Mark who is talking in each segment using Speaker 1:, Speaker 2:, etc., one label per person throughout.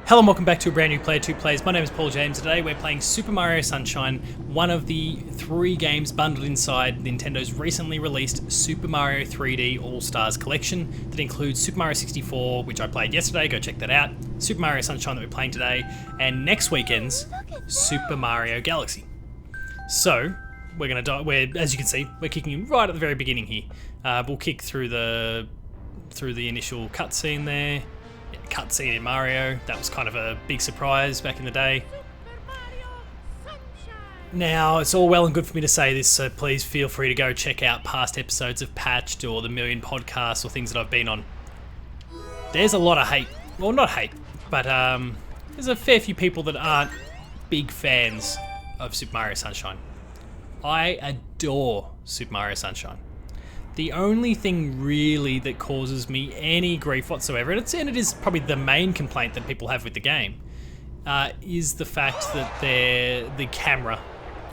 Speaker 1: Hello and welcome back to a brand new Player 2 Plays. My name is Paul James. Today we're playing Super Mario Sunshine, one of the 3 games bundled inside Nintendo's recently released Super Mario 3D All-Stars collection that includes Super Mario 64, which I played yesterday, go check that out, Super Mario Sunshine that we're playing today, and next weekend's Super Mario Galaxy. So, we're going to as you can see, we're kicking right at the very beginning here. We'll kick through the initial cutscene there. Cutscene in Mario. That was kind of a big surprise back in the day. Now, it's all well and good for me to say this, so please feel free to go check out past episodes of Patched or the Million Podcasts or things that I've been on. There's a lot of hate. Well, not hate, but there's a fair few people that aren't big fans of Super Mario Sunshine. I adore Super Mario Sunshine. The only thing really that causes me any grief whatsoever, and it is probably the main complaint that people have with the game, is the fact that the camera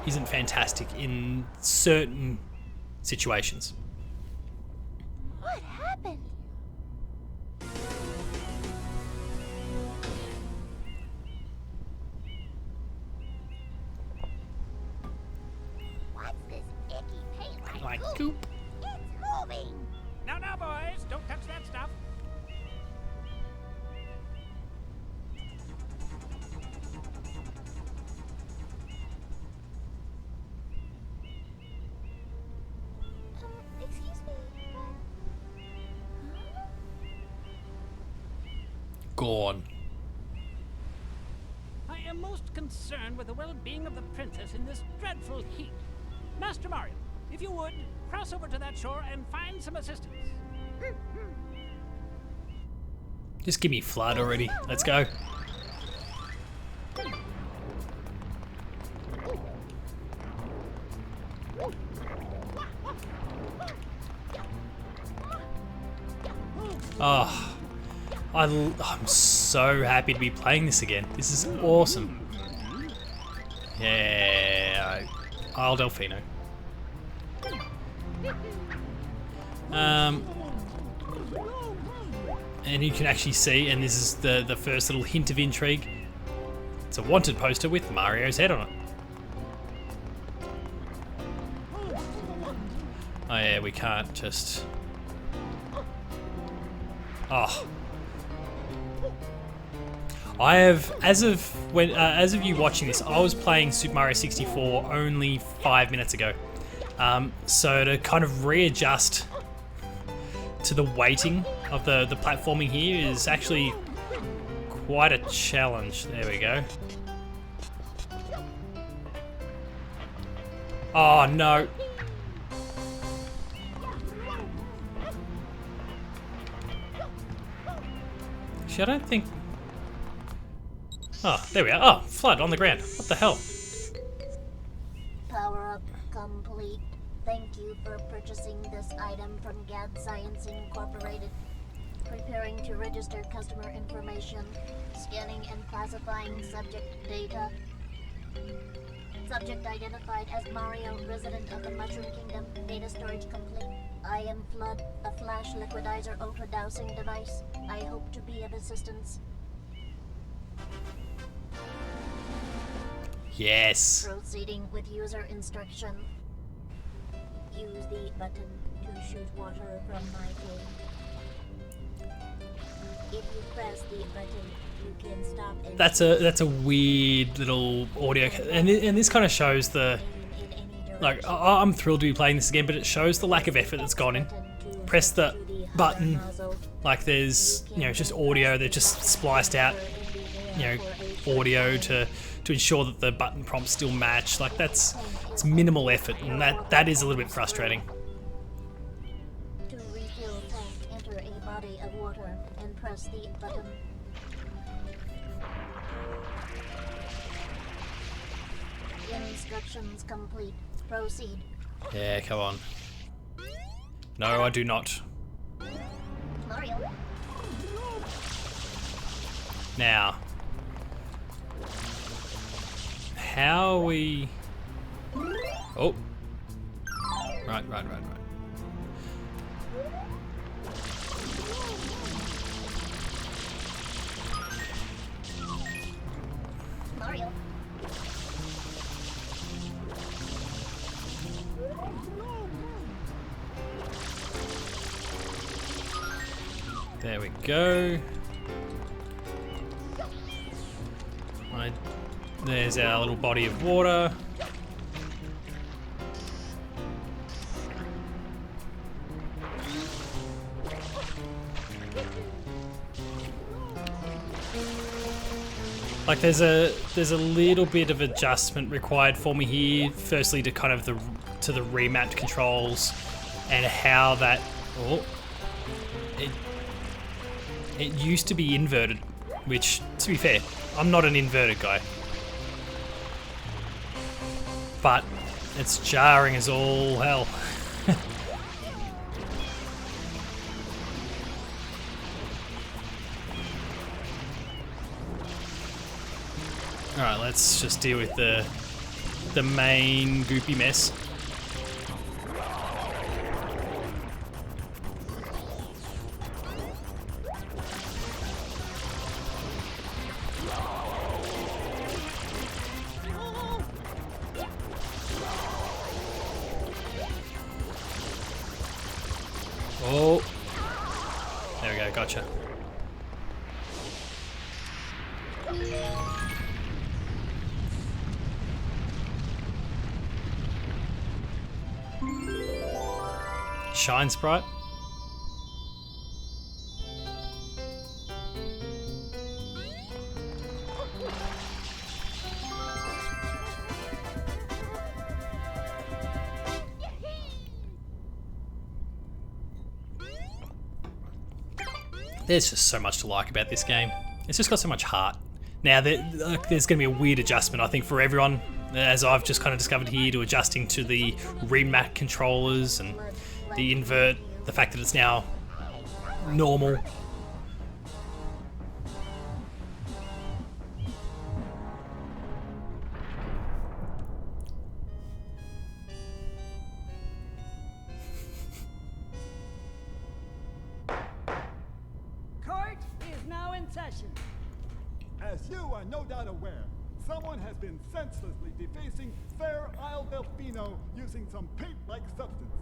Speaker 1: isn't fantastic in certain situations.
Speaker 2: What happened? What's this icky paint
Speaker 1: Like goop.
Speaker 3: Now, boys, don't touch that stuff.
Speaker 2: Excuse me.
Speaker 1: Gone.
Speaker 3: I am most concerned with the well-being of the princess in this dreadful heat. Master Mario, if you would, cross over to that shore and find some assistance.
Speaker 1: Just give me Flood already. Let's go. Oh, I'm so happy to be playing this again. This is awesome. Yeah, Isle Delfino. And you can actually see, and this is the first little hint of intrigue, it's a wanted poster with Mario's head on it. Oh yeah, we can't just... Oh. I have, as of you watching this, I was playing Super Mario 64 only 5 minutes ago. So to kind of readjust to the weighting of the platforming here is actually quite a challenge. There we go. Oh no. Actually, I don't think... Oh, there we are. Oh, Flood on the ground. What the hell?
Speaker 2: Power up complete. Thank you for purchasing this item from GAD Science Incorporated. Preparing to register customer information. Scanning and classifying subject data. Subject identified as Mario, resident of the Mushroom Kingdom. Data storage complete. I am Flood, a flash liquidizer ultra-dowsing device. I hope to be of assistance.
Speaker 1: Yes.
Speaker 2: Proceeding with user instruction. Use the button to shoot water from my tank. If you press the button, you can stop and...
Speaker 1: That's a weird little audio, and this kind of shows the... Like, I'm thrilled to be playing this again, but it shows the lack of effort that's gone in. Press the button, like there's, just audio, they've just spliced out, audio to ensure that the button prompts still match. Like it's minimal effort, and that is a little bit frustrating.
Speaker 2: To refill tank, enter a body of water and press the button. Instructions complete. Proceed.
Speaker 1: Yeah, come on. No, I do not.
Speaker 2: Mario.
Speaker 1: Now, how are we... Oh. Right.
Speaker 2: Mario.
Speaker 1: There we go. Right. There's our little body of water. Like there's a little bit of adjustment required for me here. Firstly, to kind of the remapped controls and how that it used to be inverted, which, to be fair, I'm not an inverted guy, but it's jarring as all hell. Alright, let's just deal with the main goopy mess. Oh, there we go, gotcha. Shine sprite. There's just so much to like about this game. It's just got so much heart. Now, there's going to be a weird adjustment, I think, for everyone, as I've just kind of discovered here, to adjusting to the remat controllers and the invert, the fact that it's now normal.
Speaker 3: Court is now in session.
Speaker 4: As you are no doubt aware, someone has been senselessly defacing Fair Isle Delfino using some paint-like substance.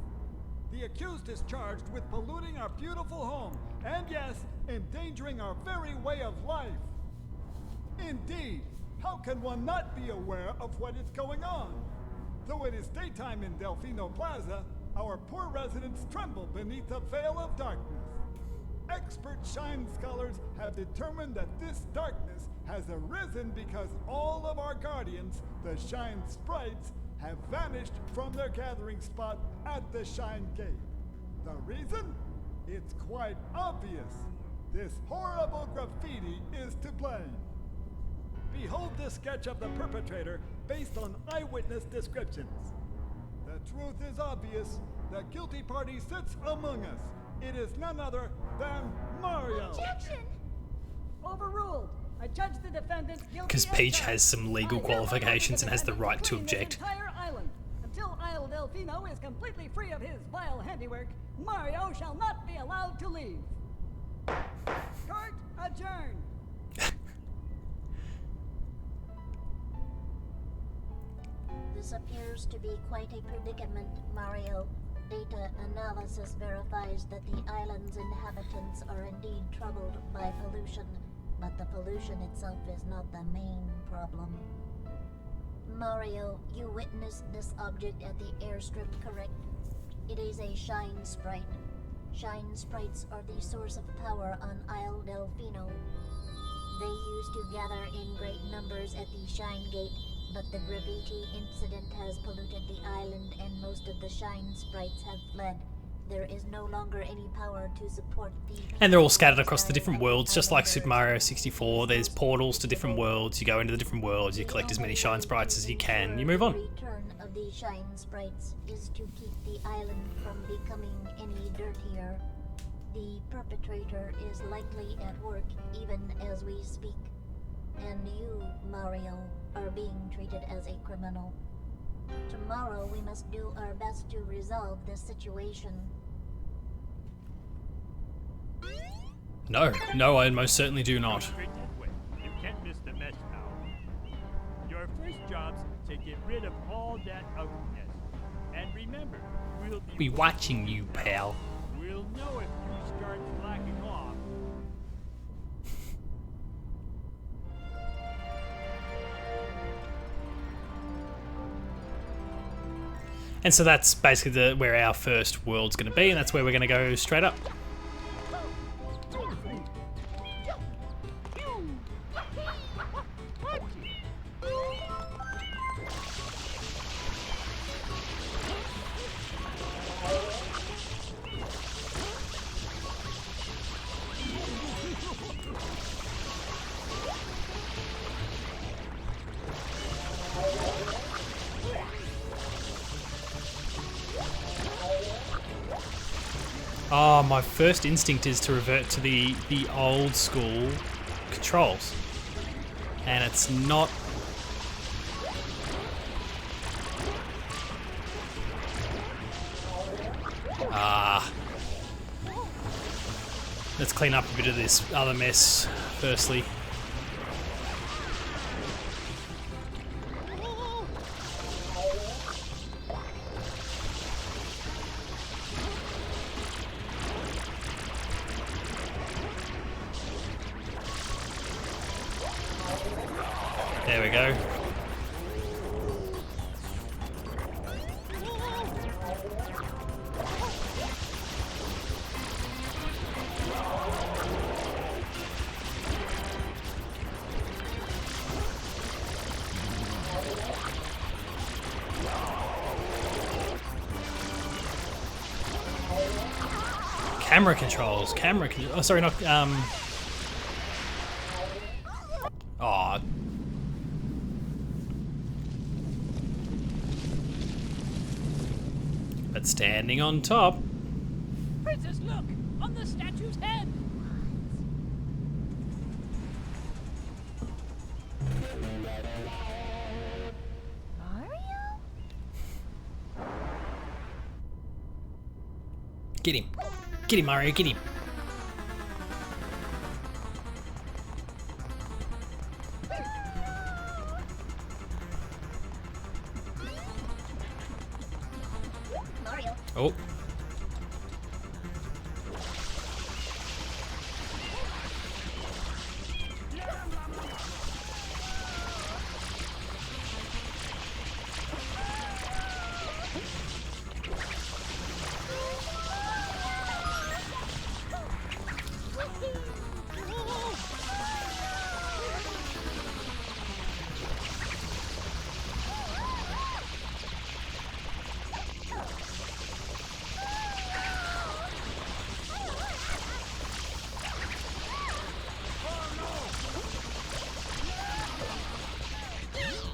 Speaker 4: The accused is charged with polluting our beautiful home, and yes, endangering our very way of life. Indeed, how can one not be aware of what is going on? Though it is daytime in Delfino Plaza, our poor residents tremble beneath a veil of darkness. Expert Shine scholars have determined that this darkness has arisen because all of our guardians, the Shine Sprites, have vanished from their gathering spot at the Shine Gate. The reason? It's quite obvious. This horrible graffiti is to blame. Behold this sketch of the perpetrator based on eyewitness descriptions. The truth is obvious. The guilty party sits among us. It is none other than Mario.
Speaker 2: Objection!
Speaker 3: Overruled. I judge the defendant guilty.
Speaker 1: Because Peach has some legal qualifications and has the right to object.
Speaker 3: Entire island. Until Isle Delfino is completely free of his vile handiwork, Mario shall not be allowed to leave. Court adjourned.
Speaker 2: This appears to be quite a predicament, Mario. Data analysis verifies that the island's inhabitants are indeed troubled by pollution, but the pollution itself is not the main problem. Mario, you witnessed this object at the airstrip, correct? It is a Shine Sprite. Shine Sprites are the source of power on Isle Delfino. They used to gather in great numbers at the Shine Gate, but the graffiti incident has polluted the island and most of the Shine Sprites have fled. There is no longer any power to support the...
Speaker 1: And they're all scattered across the different worlds, just like Super Mario 64. There's portals to different worlds. You go into the different worlds, you collect as many Shine Sprites as you can, you move on.
Speaker 2: The return of the Shine Sprites is to keep the island from becoming any dirtier. The perpetrator is likely at work even as we speak. And you, Mario, are being treated as a criminal. Tomorrow we must do our best to resolve this situation.
Speaker 1: No, I most certainly do not.
Speaker 5: Straight that way. You can't miss the mess now. office jobs to get rid of all that ugliness. And remember, we'll
Speaker 1: Be watching you, pal.
Speaker 5: We'll know if you start slacking off.
Speaker 1: And so that's basically where our first world's going to be, and that's where we're going to go straight up. Oh, my first instinct is to revert to the old school controls. And it's not... Let's clean up a bit of this other mess, firstly. There we go. Camera controls. Oh, sorry, not Oh. But standing on top.
Speaker 3: Princess, look! On the statue's head!
Speaker 2: Mario?
Speaker 1: Get him. Get him, Mario, get him.
Speaker 2: Mario.
Speaker 1: Oh.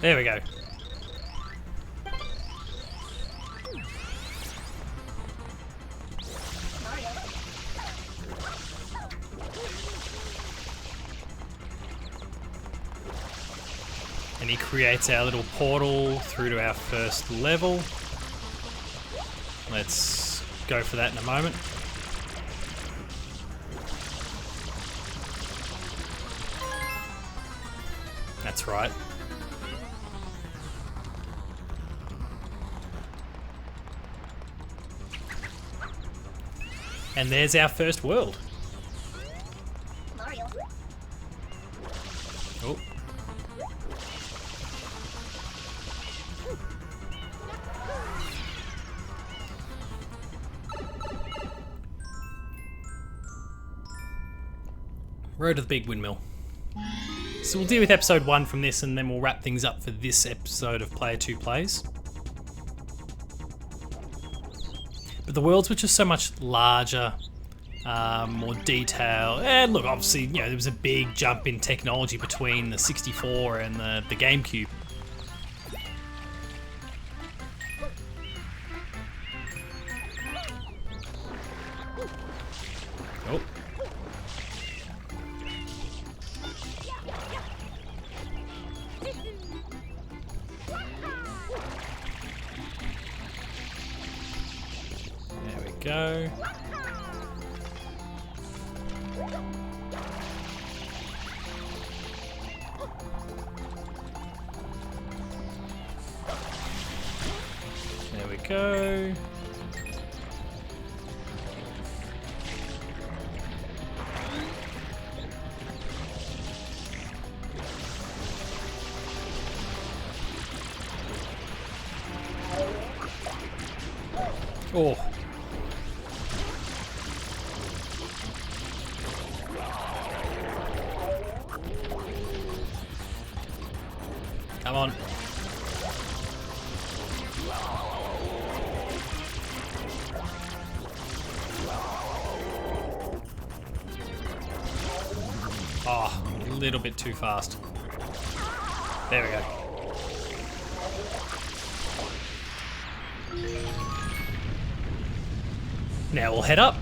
Speaker 1: There we go. And he creates our little portal through to our first level. Let's go for that in a moment. That's right. And there's our first world.
Speaker 2: Mario.
Speaker 1: Oh. Road to the big windmill. So we'll deal with episode 1 from this, and then we'll wrap things up for this episode of Player 2 Plays. But the worlds were just so much larger, more detail, and look, obviously, you know, there was a big jump in technology between the 64 and the Gamecube. Oh. There we go. go. Oh. Come on. Oh, a little bit too fast. There we go. Now we'll head up.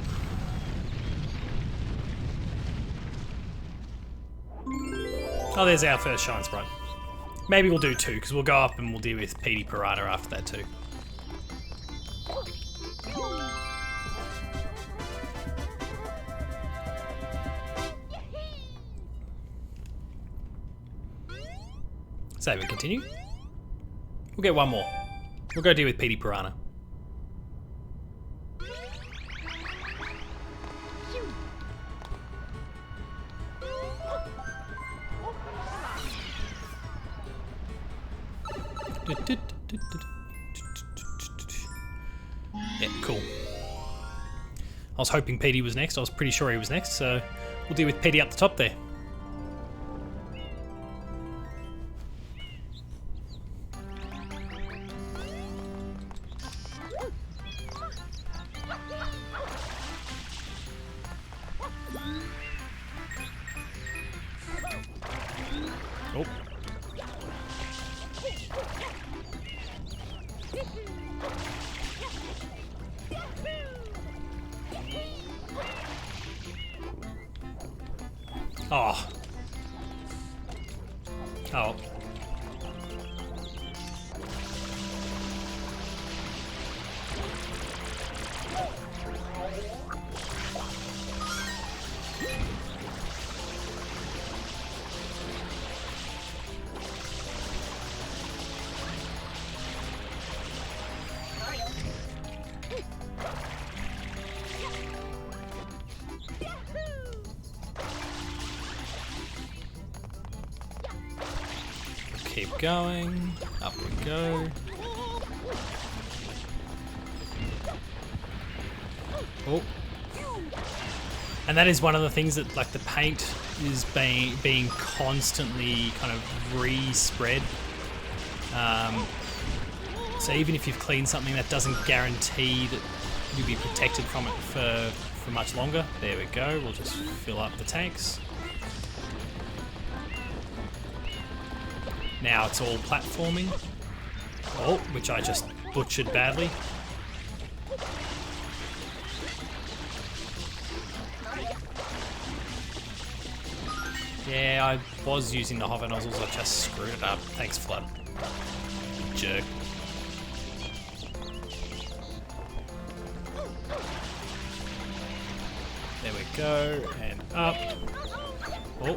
Speaker 1: Oh, there's our first Shine Sprite. Maybe we'll do 2, because we'll go up and we'll deal with Petey Piranha after that too. Save and continue. We'll get one more. We'll go deal with Petey Piranha. Yeah, cool. I was hoping Petey was next. I was pretty sure he was next, so we'll deal with Petey up the top there. Oh. Oh. Oh. Keep going. Up we go. Oh. And that is one of the things that, like, the paint is being constantly kind of re-spread. So even if you've cleaned something, that doesn't guarantee that you'll be protected from it for much longer. There we go. We'll just fill up the tanks. Now it's all platforming. Oh, which I just butchered badly. Yeah, I was using the hover nozzles, I just screwed it up. Thanks, Flood. Jerk. There we go, and up. Oh.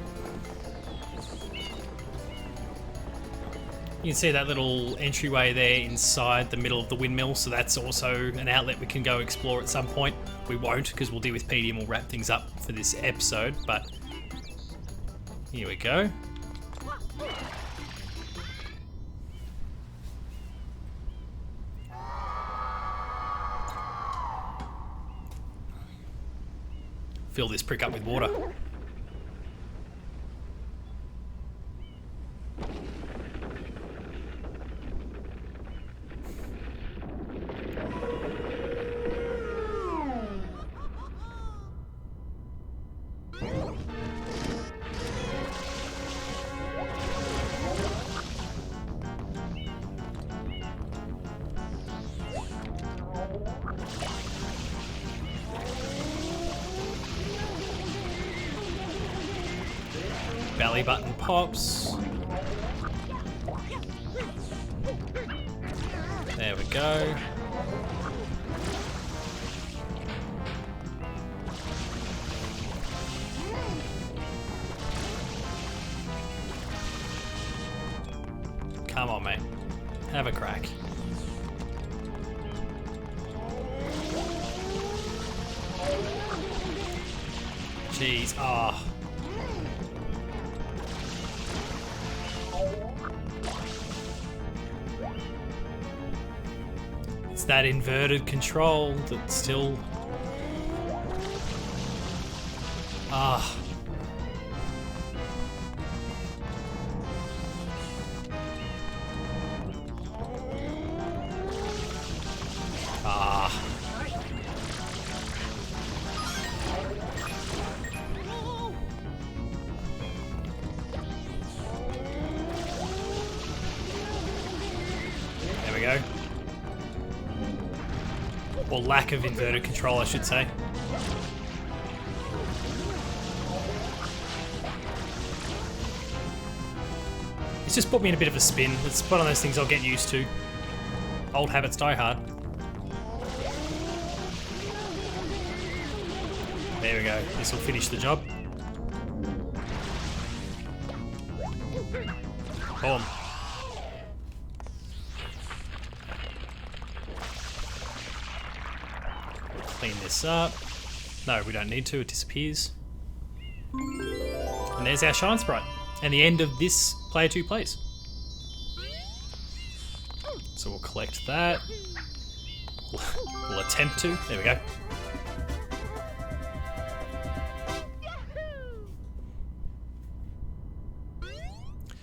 Speaker 1: You can see that little entryway there inside the middle of the windmill, so that's also an outlet we can go explore at some point. We won't, because we'll deal with Petey and we'll wrap things up for this episode, but here we go. Fill this prick up with water. Belly button pops. There we go. Come on, mate. Have a crack. Jeez. Ah. It's that inverted control that still... Ah. Ah. There we go. Or lack of inverted control, I should say. It's just put me in a bit of a spin. It's one of those things I'll get used to. Old habits die hard. There we go. This will finish the job. Boom. Clean this up. No, we don't need to. It disappears. And there's our Shine Sprite. And the end of this Player 2 Plays. So we'll collect that. We'll attempt to. There we go.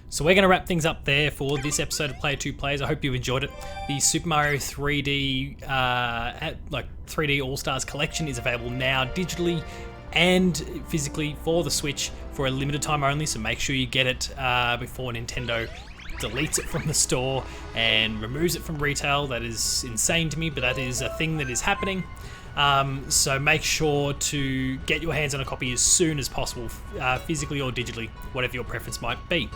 Speaker 1: So we're going to wrap things up there for this episode of Player 2 Plays. I hope you enjoyed it. The Super Mario 3D 3D All-Stars collection is available now digitally and physically for the Switch for a limited time only, so make sure you get it before Nintendo deletes it from the store and removes it from retail. That is insane to me, but that is a thing that is happening. So make sure to get your hands on a copy as soon as possible, physically or digitally, whatever your preference might be.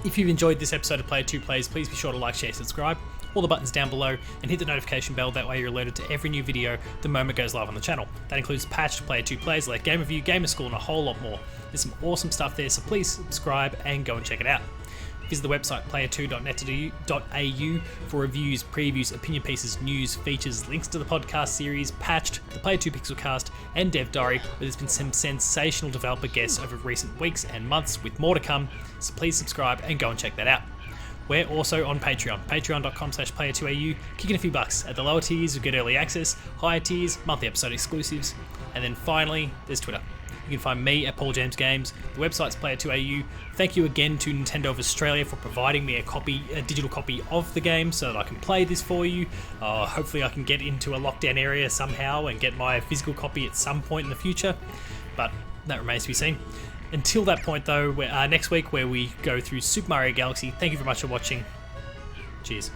Speaker 1: If you've enjoyed this episode of Player 2 Plays, please be sure to like, share, subscribe, all the buttons down below, and hit the notification bell. That way you're alerted to every new video the moment it goes live on the channel. That includes patched Player 2 Plays, like game review, gamer school, and a whole lot more. There's some awesome stuff there, so please subscribe and go and check it out. Visit the website player2.net.au for reviews, previews, opinion pieces, news, features, links to the podcast series, Patched, the Player 2 Pixelcast, and Dev Diary, where there's been some sensational developer guests over recent weeks and months, with more to come, so please subscribe and go and check that out. We're also on Patreon, patreon.com/player2au, kicking a few bucks. At the lower tiers, you get early access, higher tiers, monthly episode exclusives, and then finally, there's Twitter. You can find me at Paul James Games. The website's Player2au. Thank you again to Nintendo of Australia for providing me a digital copy of the game so that I can play this for you. Hopefully I can get into a lockdown area somehow and get my physical copy at some point in the future, but that remains to be seen. Until that point though, next week where we go through Super Mario Galaxy, thank you very much for watching. Cheers.